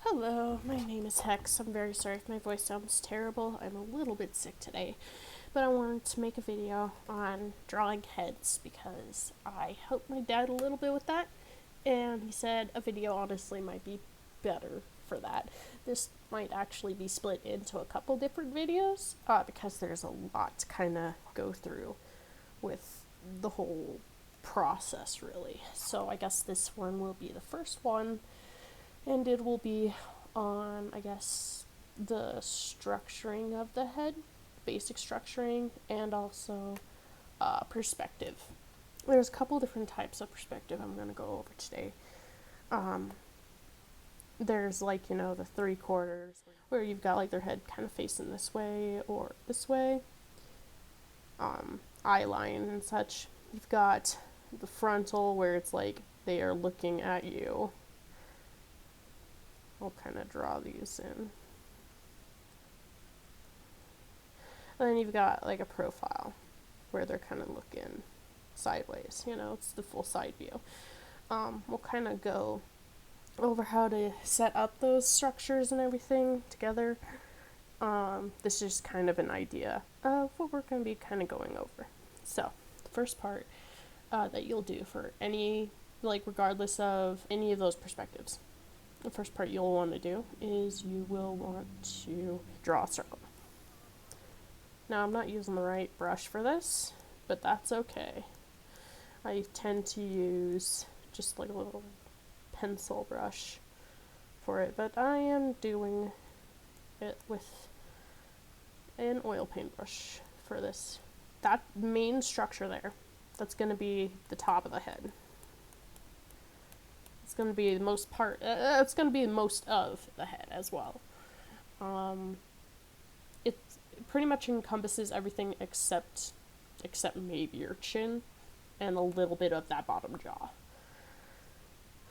Hello, my name is Hex. I'm very sorry if my voice sounds terrible. I'm a little bit sick today, but I wanted to make a video on drawing heads because I helped my dad a little bit with that, and he said a video honestly might be better for that. This might actually be split into a couple different videos because there's a lot to kind of go through with the whole process, really. So I guess this one will be the first one. And it will be on, I guess, the structuring of the head, basic structuring, and also perspective. There's a couple different types of perspective I'm going to go over today. There's like, the 3/4, where you've got like their head kind of facing this way or this way, eye line and such. You've got the frontal, where it's like they are looking at you. I'll kind of draw these in. And then you've got like a profile where they're kind of looking sideways, it's the full side view. We'll kind of go over how to set up those structures and everything together. This is kind of an idea of what we're going to be kind of going over. So the first part that you'll do for any, regardless of any of those perspectives, the first part you'll want to do is you will want to draw a circle. Now I'm not using the right brush for this, but that's okay. I tend to use just like a little pencil brush for it, but I am doing it with an oil paintbrush for this. That main structure there, that's going to be the top of the head. It's going to be the most part, it's going to be most of the head as well. It pretty much encompasses everything except maybe your chin and a little bit of that bottom jaw.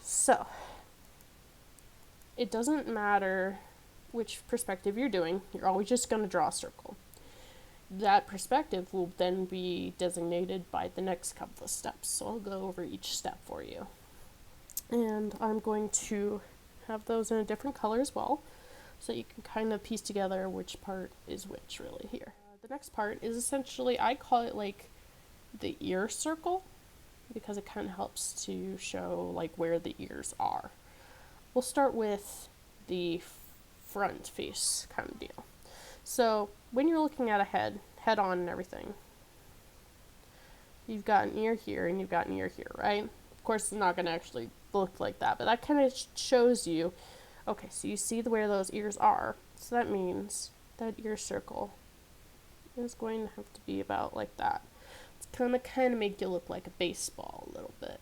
So, it doesn't matter which perspective you're doing, you're always just going to draw a circle. That perspective will then be designated by the next couple of steps, so I'll go over each step for you. And I'm going to have those in a different color as well, so you can kind of piece together which part is which really here. The next part is essentially, I call it like the ear circle, because it kind of helps to show like where the ears are. We'll start with the front face kind of deal. So when you're looking at a head on and everything, you've got an ear here and you've got an ear here, right? Of course, it's not going to actually look like that, but that kind of shows you, okay, so you see where those ears are, so that means that ear circle is going to have to be about like that. It's going to kind of make you look like a baseball a little bit.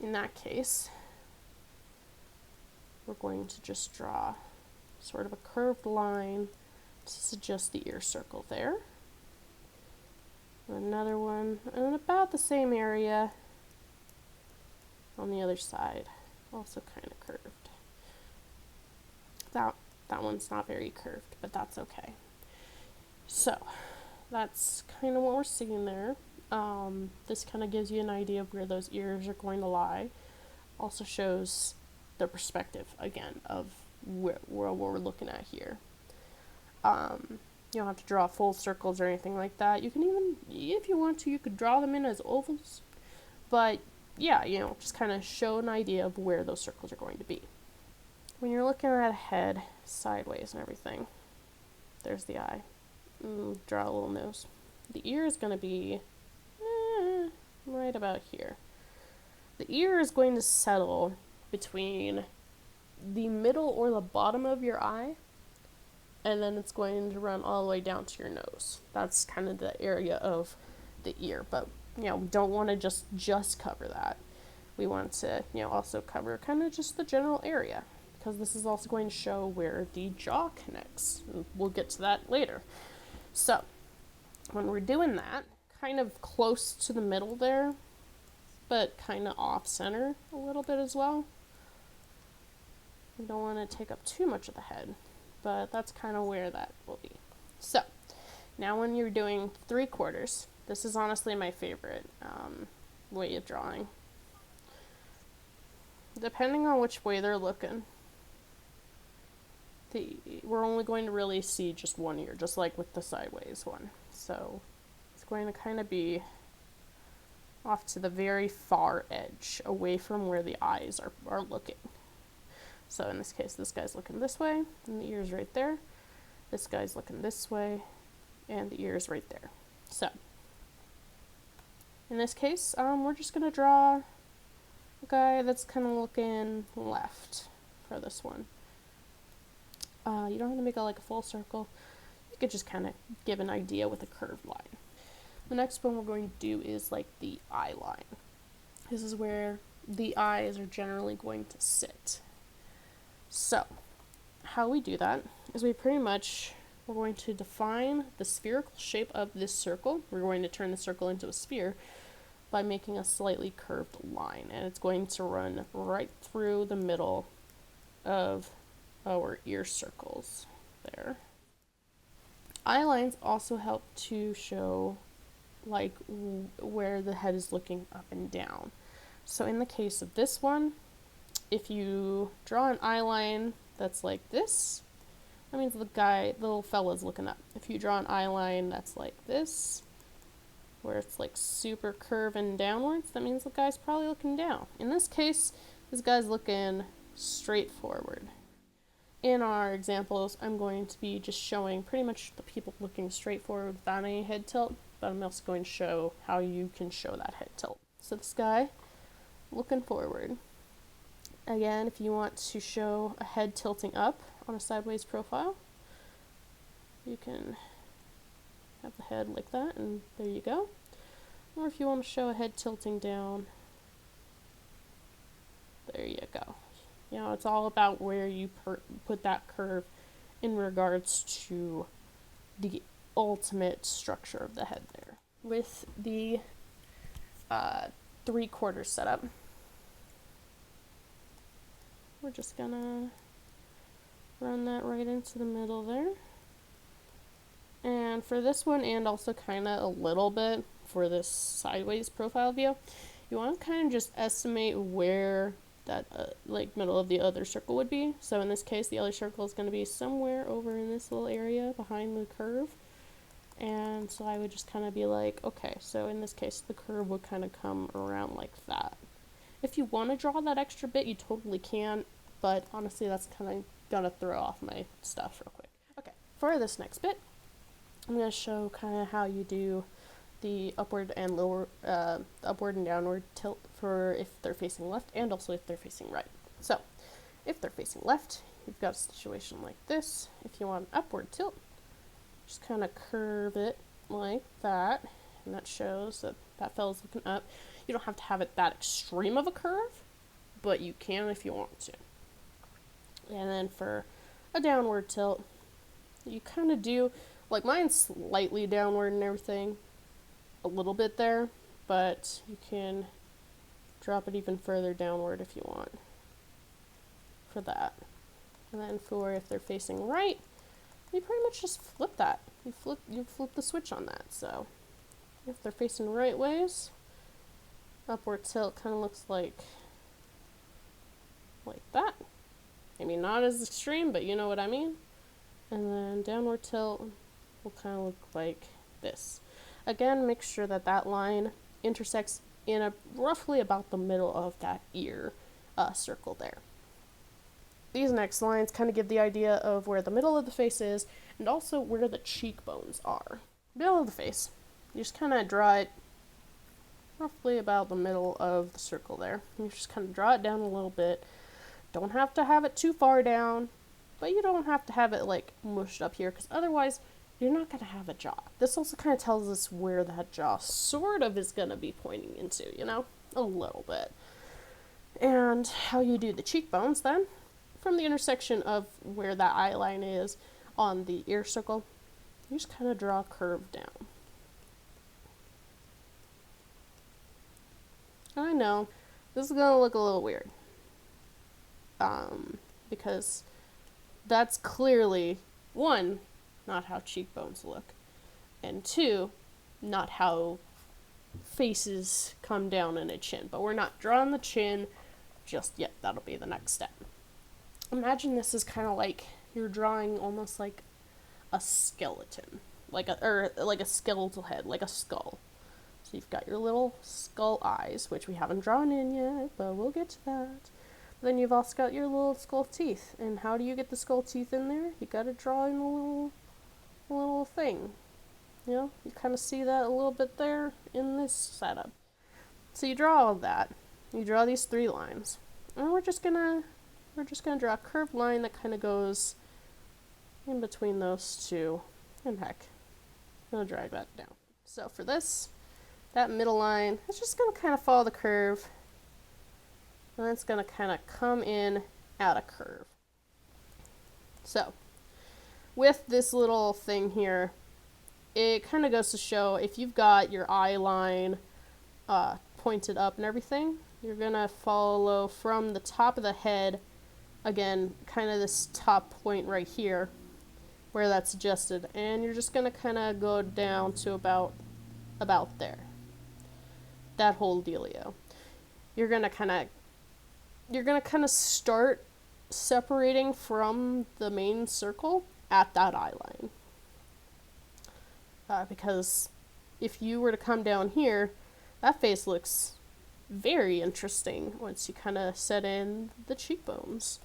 In that case, we're going to just draw sort of a curved line to suggest the ear circle there. Another one in about the same area on the other side, also kind of curved. That one's not very curved, but that's okay. So that's kind of what we're seeing there. This kind of gives you an idea of where those ears are going to lie. Also shows the perspective again of what we're looking at here. You don't have to draw full circles or anything like that. You can even, if you want to, you could draw them in as ovals, but yeah, just kind of show an idea of where those circles are going to be. When you're looking at a head sideways and everything, there's the eye. Draw a little nose. The ear is going to be right about here. The ear is going to settle between the middle or the bottom of your eye, and then it's going to run all the way down to your nose. That's kind of the area of the ear, but we don't want to just cover that. We want to also cover kind of just the general area, because this is also going to show where the jaw connects, and we'll get to that later. So when we're doing that, kind of close to the middle there, but kind of off center a little bit as well. We don't want to take up too much of the head, but that's kind of where that will be. So now when you're doing 3/4, this is honestly my favorite way of drawing. Depending on which way they're looking, we're only going to really see just one ear, just like with the sideways one. So it's going to kind of be off to the very far edge, away from where the eyes are looking. So in this case, this guy's looking this way, and the ear's right there. This guy's looking this way, and the ear's right there. So in this case, we're just going to draw a guy that's kind of looking left for this one. You don't have to make it like a full circle. You could just kind of give an idea with a curved line. The next one we're going to do is like the eye line. This is where the eyes are generally going to sit. So how we do that is we're going to define the spherical shape of this circle. We're going to turn the circle into a sphere by making a slightly curved line, and it's going to run right through the middle of our ear circles there. Eye lines also help to show like where the head is looking up and down. So in the case of this one, if you draw an eye line that's like this, that means the little fella's looking up. If you draw an eye line that's like this, where it's like super curving downwards, that means the guy's probably looking down. In this case, this guy's looking straight forward. In our examples, I'm going to be just showing pretty much the people looking straight forward without any head tilt, but I'm also going to show how you can show that head tilt. So this guy looking forward. Again, if you want to show a head tilting up on a sideways profile, you can have the head like that, and there you go. Or if you want to show a head tilting down, there you go. You know, it's all about where you put that curve in regards to the ultimate structure of the head there. With the 3/4 setup, we're just gonna run that right into the middle there. And for this one, and also kind of a little bit for this sideways profile view, you want to kind of just estimate where that like middle of the other circle would be. So in this case, the other circle is going to be somewhere over in this little area behind the curve. And so I would just kind of be like, okay, so in this case, the curve would kind of come around like that. If you want to draw that extra bit, you totally can, but honestly, that's kind of gonna throw off my stuff real quick. Okay, for this next bit, I'm going to show kind of how you do the upward and lower, upward and downward tilt for if they're facing left, and also if they're facing right. So if they're facing left, you've got a situation like this. If you want an upward tilt, just kind of curve it like that, and that shows that that fella's looking up. You don't have to have it that extreme of a curve, but you can if you want to. And then for a downward tilt, you kind of do, like mine's slightly downward and everything, a little bit there, but you can drop it even further downward if you want for that. And then for if they're facing right, you pretty much just flip that. You flip the switch on that. So if they're facing right ways, upward tilt kind of looks like that. Maybe not as extreme, but you know what I mean. And then downward tilt will kind of look like this. Again, make sure that that line intersects in roughly about the middle of that ear circle there. These next lines kind of give the idea of where the middle of the face is, and also where the cheekbones are. Middle of the face, you just kind of draw it roughly about the middle of the circle there. You just kind of draw it down a little bit. Don't have to have it too far down, but you don't have to have it like mushed up here, because otherwise you're not going to have a jaw. This also kind of tells us where that jaw sort of is going to be pointing into, you know, a little bit. And how you do the cheekbones then, from the intersection of where that eye line is on the ear circle, you just kind of draw a curve down. I know, this is going to look a little weird, because that's clearly, one, not how cheekbones look, and two, not how faces come down in a chin. But we're not drawing the chin just yet. That'll be the next step. Imagine this is kind of like you're drawing almost like a skeleton, like a skeletal head, like a skull. So you've got your little skull eyes, which we haven't drawn in yet, but we'll get to that. Then you've also got your little skull teeth. And how do you get the skull teeth in there? You gotta draw in a little thing. You know, you kind of see that a little bit there in this setup. So you draw all of that. You draw these 3 lines. And we're just gonna draw a curved line that kind of goes in between those 2. And heck, I'm gonna drag that down. So for this, that middle line, it's just gonna kind of follow the curve. And it's going to kind of come in at a curve. So, with this little thing here, it kind of goes to show if you've got your eye line pointed up and everything, you're going to follow from the top of the head, again, kind of this top point right here, where that's adjusted. And you're just going to kind of go down to about there. That whole dealio. You're going to kind of start separating from the main circle at that eye line. Because if you were to come down here, that face looks very interesting once you kind of set in the cheekbones.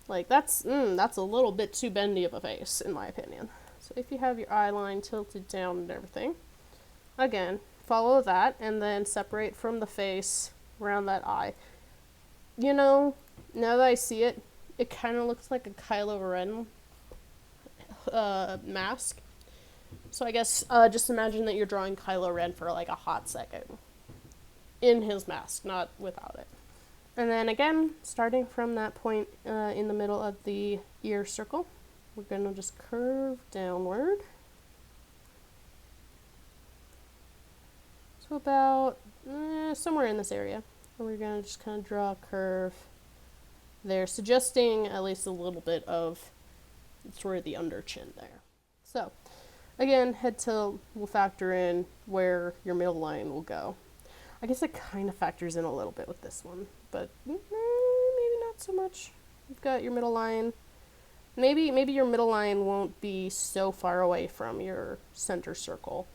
Like, that's a little bit too bendy of a face, in my opinion. So if you have your eye line tilted down and everything, again, follow that and then separate from the face around that eye. You know, now that I see it, it kind of looks like a Kylo Ren mask. So I guess just imagine that you're drawing Kylo Ren for like a hot second. In his mask, not without it. And then again, starting from that point in the middle of the ear circle, we're going to just curve downward. So about somewhere in this area. And we're going to just kind of draw a curve there, suggesting at least a little bit of sort of the under chin there. So, again, head tilt will factor in where your middle line will go. I guess it kind of factors in a little bit with this one, but maybe not so much. You've got your middle line. Maybe your middle line won't be so far away from your center circle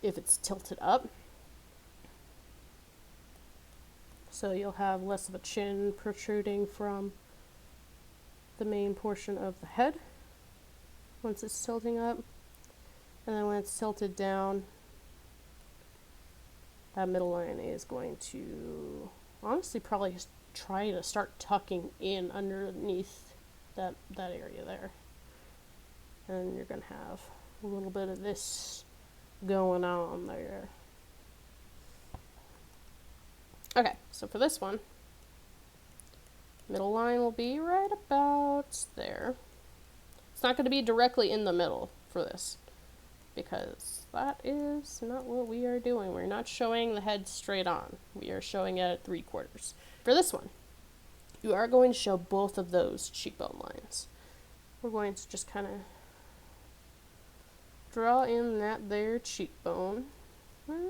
if it's tilted up. So you'll have less of a chin protruding from the main portion of the head once it's tilting up. And then when it's tilted down, that middle line is going to honestly probably just try to start tucking in underneath that area there. And you're going to have a little bit of this going on there. Okay, so for this one, middle line will be right about there. It's not going to be directly in the middle for this, because that is not what we are doing. We're not showing the head straight on. We are showing it at 3/4. For this one, you are going to show both of those cheekbone lines. We're going to just kind of draw in that there cheekbone,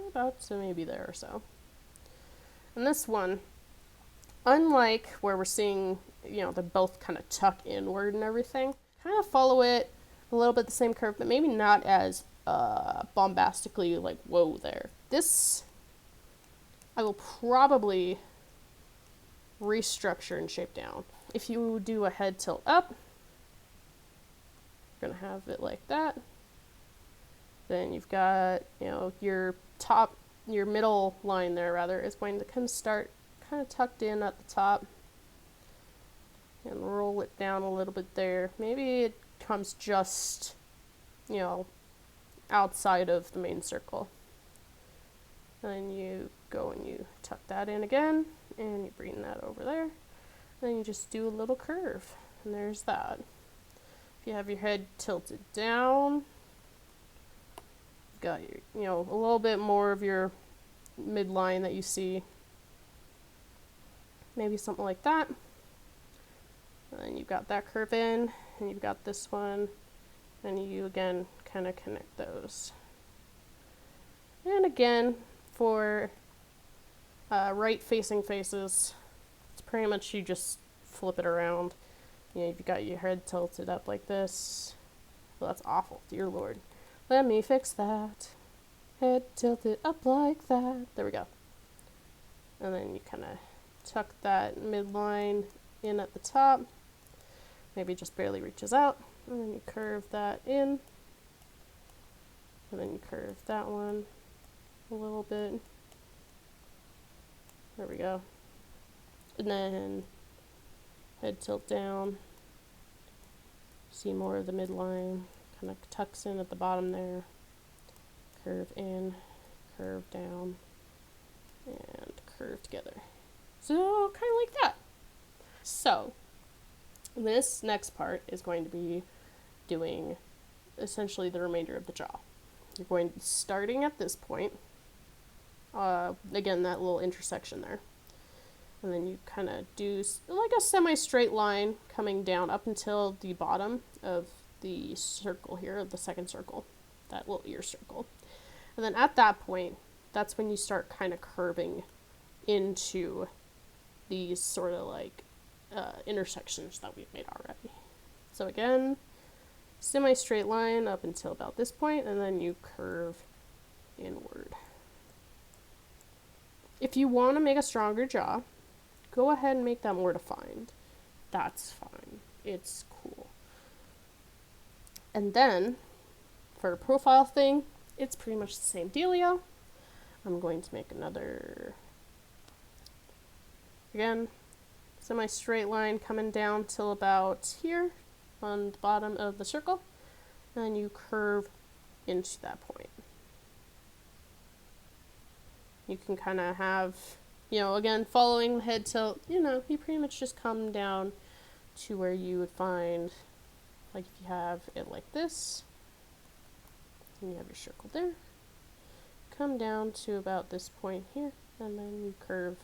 about to maybe there or so. And this one, unlike where we're seeing, they both kind of tuck inward and everything, kind of follow it a little bit the same curve, but maybe not as bombastically like, whoa there. This, I will probably restructure and shape down. If you do a head tilt up, you're going to have it like that. Then you've got, your middle line there, rather, is going to kind of start kind of tucked in at the top and roll it down a little bit there. Maybe it comes just, outside of the main circle. Then you go and you tuck that in again, and you bring that over there. Then you just do a little curve, and there's that. If you have your head tilted down, got your, a little bit more of your midline that you see. Maybe something like that. And then you've got that curve in, and you've got this one, and you again kind of connect those. And again, for right facing faces, it's pretty much you just flip it around You know, if you got your head tilted up like this, well, that's awful, dear Lord. Let me fix that. Head tilted up like that. There we go. And then you kind of tuck that midline in at the top. Maybe just barely reaches out. And then you curve that in. And then you curve that one a little bit. There we go. And then head tilt down. See more of the midline. Kind of tucks in at the bottom there. Curve in, curve down, and curve together. So kind of like that. So this next part is going to be doing essentially the remainder of the jaw. You're going to be starting at this point. Again, that little intersection there. And then you kind of do like a semi-straight line coming down up until the bottom of the circle here, of the second circle, that little ear circle. And then at that point, that's when you start kind of curving into these sort of like intersections that we've made already. So again, semi-straight line up until about this point, and then you curve inward. If you want to make a stronger jaw, go ahead and make that more defined. That's fine. It's cool. And then, for a profile thing, it's pretty much the same dealio. I'm going to make another, again, semi-straight line coming down till about here on the bottom of the circle. And then you curve into that point. You can kind of have, you know, again, following the head tilt, you know, you pretty much just come down to where you would find, like if you have it like this, and you have your circle there, come down to about this point here, and then you curve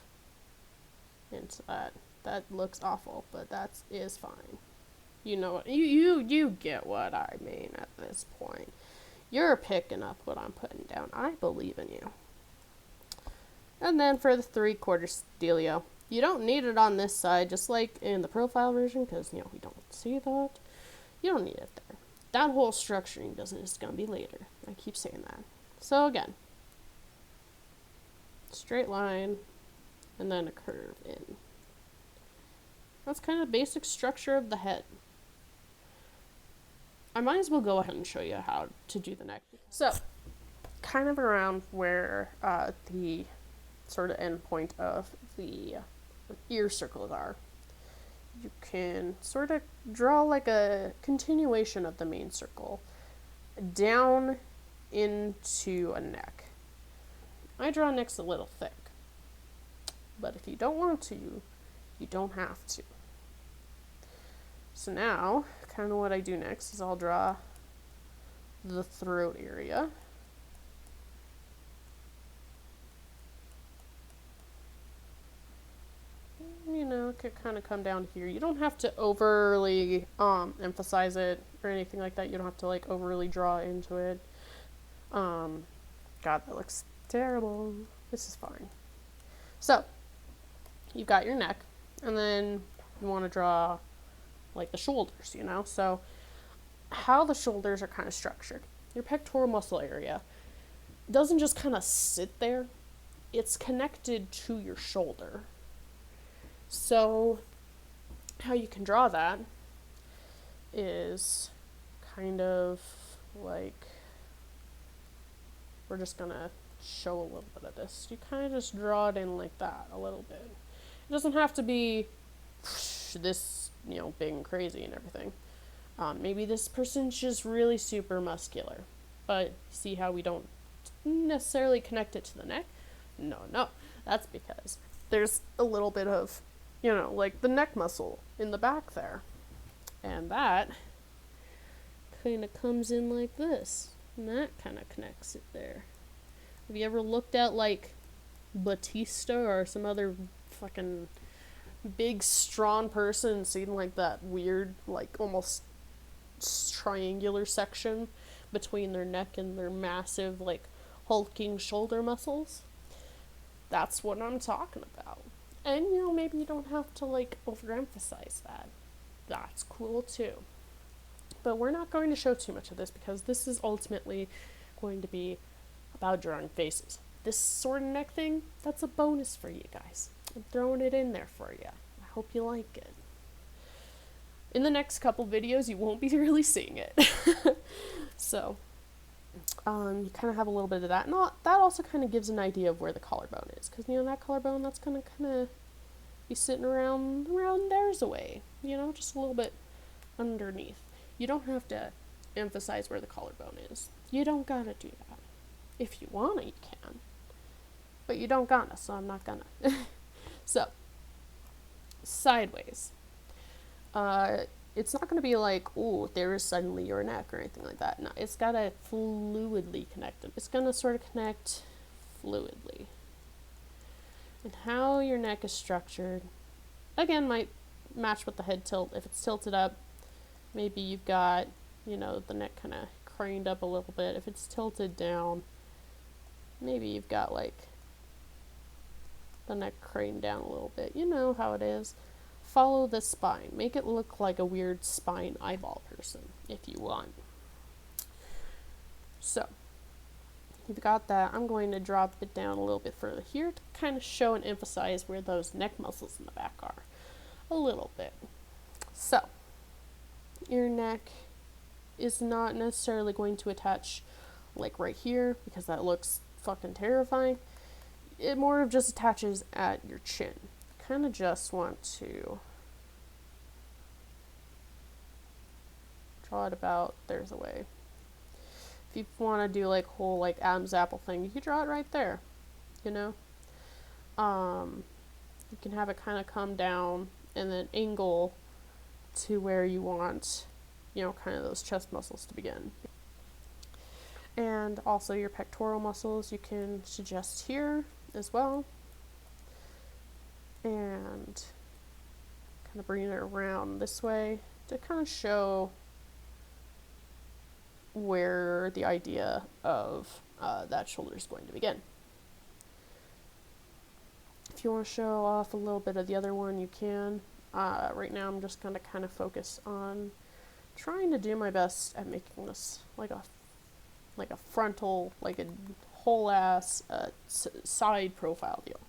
into that. That looks awful, but that is fine. You know what, you get what I mean at this point. You're picking up what I'm putting down. I believe in you. And then for the 3/4 dealio, you don't need it on this side, just like in the profile version, because, you know, we don't see that. You don't need it there. That whole structuring business is going to be later. I keep saying that. So again, straight line, and then a curve in. That's kind of the basic structure of the head. I might as well go ahead and show you how to do the neck. So, kind of around where the sort of end point of the ear circles are, you can sort of draw like a continuation of the main circle down into a neck. I draw necks a little thick, but if you don't want to, you don't have to. So now, kind of what I do next is I'll draw the throat area. You know, it could kind of come down here. You don't have to overly emphasize it or anything like that. You don't have to like overly draw into it. God, that looks terrible. This is fine. So, you've got your neck, and then you want to draw like the shoulders, you know? So, how the shoulders are kind of structured. Your pectoral muscle area doesn't just kind of sit there. It's connected to your shoulder. So, how you can draw that is kind of like, we're just going to show a little bit of this. You kind of just draw it in like that a little bit. It doesn't have to be this, you know, big and crazy and everything. Maybe this person's just really super muscular, but see how we don't necessarily connect it to the neck? No, that's because there's a little bit of, you know, like the neck muscle in the back there, and that kind of comes in like this, and that kind of connects it there. Have you ever looked at like Batista or some other fucking big strong person and seen like that weird, like almost triangular section between their neck and their massive, like hulking shoulder muscles? That's what I'm talking about. And, you know, maybe you don't have to like overemphasize that. That's cool too. But we're not going to show too much of this because this is ultimately going to be about drawing faces. This sort of neck thing, that's a bonus for you guys. I'm throwing it in there for you. I hope you like it. In the next couple videos, you won't be really seeing it. So, you kind of have a little bit of that. And that also kind of gives an idea of where the collarbone is. Because, that collarbone, that's going to kind of be sitting around there's away. Just a little bit underneath. You don't have to emphasize where the collarbone is. You don't gotta do that. If you wanna, you can. But you don't gotta, so I'm not gonna. So, sideways. It's not gonna be like, oh, there is suddenly your neck or anything like that. No, it's gotta fluidly connect. It's gonna sort of connect fluidly. And how your neck is structured, again, might match with the head tilt. If it's tilted up, maybe you've got, the neck kind of craned up a little bit. If it's tilted down, maybe you've got like the neck craned down a little bit. You know how it is. Follow the spine. Make it look like a weird spine eyeball person if you want. So, you've got that. I'm going to drop it down a little bit further here to kind of show and emphasize where those neck muscles in the back are a little bit. So, your neck is not necessarily going to attach like right here because that looks fucking terrifying. It more of just attaches at your chin. Kind of just want to draw it about there's a way. If you want to do like whole like Adam's apple thing, you can draw it right there. You can have it kind of come down and then angle to where you want, kind of those chest muscles to begin. And also your pectoral muscles you can suggest here as well. And kind of bring it around this way to kind of show where the idea of that shoulder is going to begin. If you want to show off a little bit of the other one, you can. Right now I'm just going to kind of focus on trying to do my best at making this like a frontal, like a whole ass side profile deal,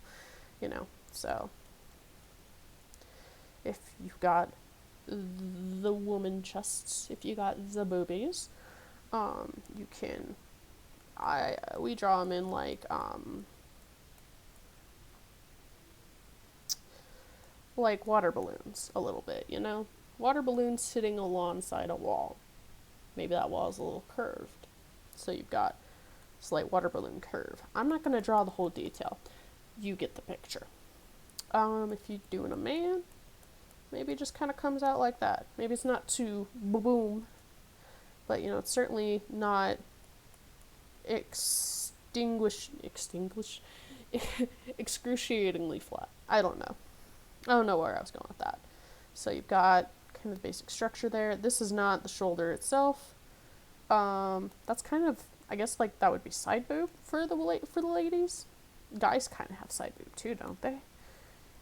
so if you've got the woman chests, if you got the boobies, you can, we draw them in like water balloons a little bit, water balloons sitting alongside a wall. Maybe that wall is a little curved, so you've got slight water balloon curve. I'm not going to draw the whole detail. You get the picture. If you're doing a man, maybe it just kind of comes out like that. Maybe it's not too boom, but it's certainly not excruciatingly flat. I don't know where I was going with that. So you've got kind of basic structure there. This is not the shoulder itself. That's kind of, I guess, like that would be side boob for the ladies. Guys kind of have side boob too, don't they?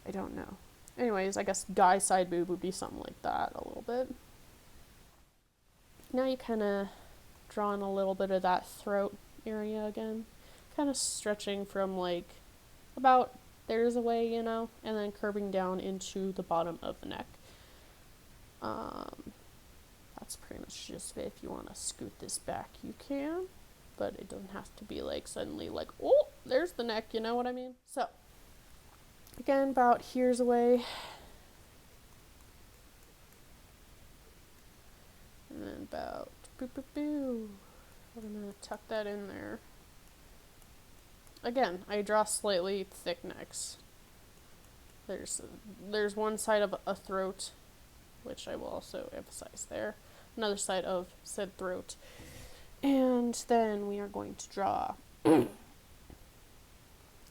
I don't know. Anyways, I guess guy side boob would be something like that a little bit. Now you kind of draw in a little bit of that throat area again. Kind of stretching from like about there's a way, and then curving down into the bottom of the neck. That's pretty much just it. If you want to scoot this back, you can, but it doesn't have to be like suddenly like, oh, there's the neck, you know what I mean? So, again, about here's away. And then about boo boo boo. We're gonna tuck that in there. Again, I draw slightly thick necks. There's one side of a throat, which I will also emphasize there. Another side of said throat. And then we are going to draw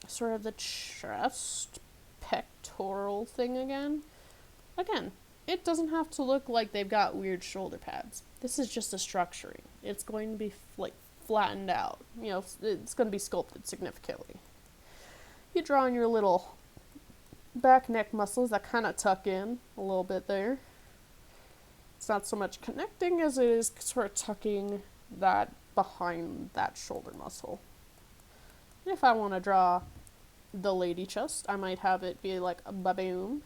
sort of the chest pectoral thing again. Again, it doesn't have to look like they've got weird shoulder pads. This is just a structuring. It's going to be like flattened out. It's going to be sculpted significantly. You draw in your little back neck muscles that kind of tuck in a little bit there. It's not so much connecting as it is sort of tucking that behind that shoulder muscle. And if I want to draw the lady chest, I might have it be like a baboon.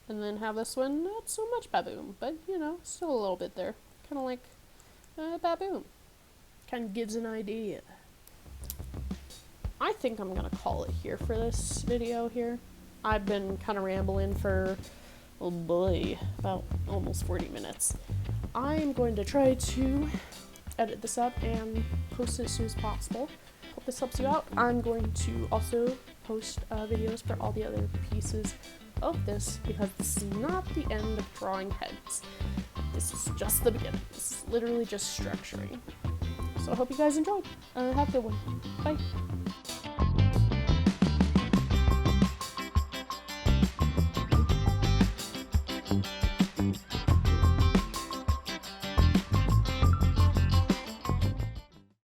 And then have this one, not so much baboon, but you know, still a little bit there. Kind of like a baboon. Kind of gives an idea. I think I'm going to call it here for this video here. I've been kind of rambling for, oh boy, about almost 40 minutes. I'm going to try to edit this up and post it as soon as possible. Hope this helps you out. I'm going to also post videos for all the other pieces of this, because this is not the end of drawing heads. This is just the beginning. This is literally just structuring. So I hope you guys enjoyed. Have a good one. Bye.